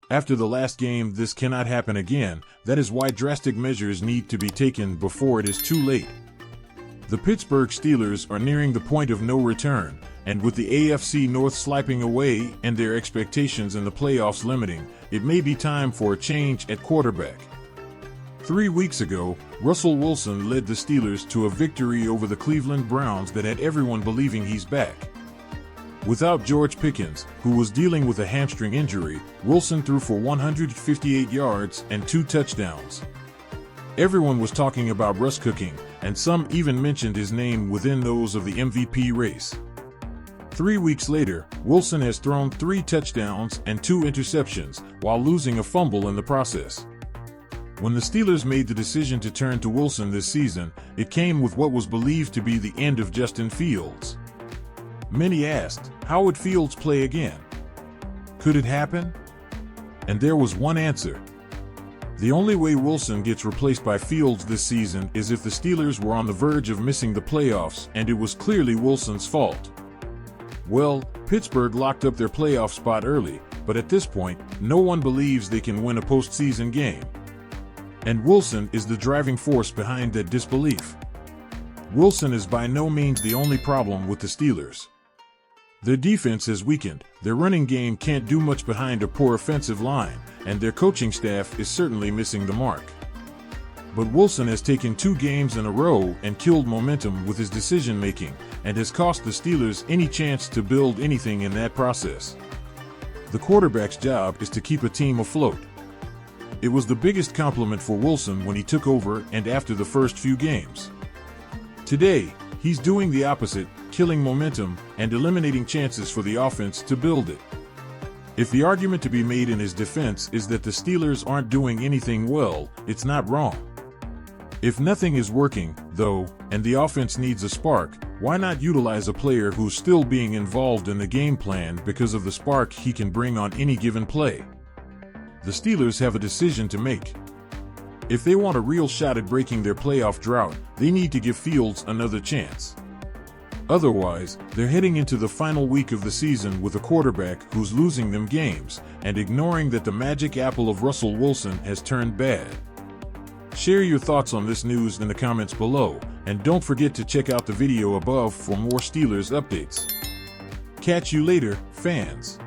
After the last game, this cannot happen again. That is why drastic measures need to be taken before it is too late. The Pittsburgh Steelers are nearing the point of no return, and with the AFC North slipping away and their expectations in the playoffs limiting, it may be time for a change at quarterback. 3 weeks ago, Russell Wilson led the Steelers to a victory over the Cleveland Browns that had everyone believing he's back. Without George Pickens, who was dealing with a hamstring injury, Wilson threw for 158 yards and 2 touchdowns. Everyone was talking about Russ cooking, and some even mentioned his name within those of the MVP race. 3 weeks later, Wilson has thrown 3 touchdowns and 2 interceptions, while losing a fumble in the process. When the Steelers made the decision to turn to Wilson this season, it came with what was believed to be the end of Justin Fields. Many asked, how would Fields play again? Could it happen? And there was one answer. The only way Wilson gets replaced by Fields this season is if the Steelers were on the verge of missing the playoffs and it was clearly Wilson's fault. Well, Pittsburgh locked up their playoff spot early, but at this point, no one believes they can win a postseason game. And Wilson is the driving force behind that disbelief. Wilson is by no means the only problem with the Steelers. Their defense has weakened, their running game can't do much behind a poor offensive line, and their coaching staff is certainly missing the mark. But Wilson has taken 2 games in a row and killed momentum with his decision-making, and has cost the Steelers any chance to build anything in that process. The quarterback's job is to keep a team afloat. It was the biggest compliment for Wilson when he took over and after the first few games. Today, he's doing the opposite, killing momentum and eliminating chances for the offense to build it. If the argument to be made in his defense is that the Steelers aren't doing anything well, it's not wrong. If nothing is working, though, and the offense needs a spark, why not utilize a player who's still being involved in the game plan because of the spark he can bring on any given play? The Steelers have a decision to make. If they want a real shot at breaking their playoff drought, they need to give Fields another chance. Otherwise, they're heading into the final week of the season with a quarterback who's losing them games and ignoring that the magic apple of Russell Wilson has turned bad. Share your thoughts on this news in the comments below, and don't forget to check out the video above for more Steelers updates. Catch you later, fans.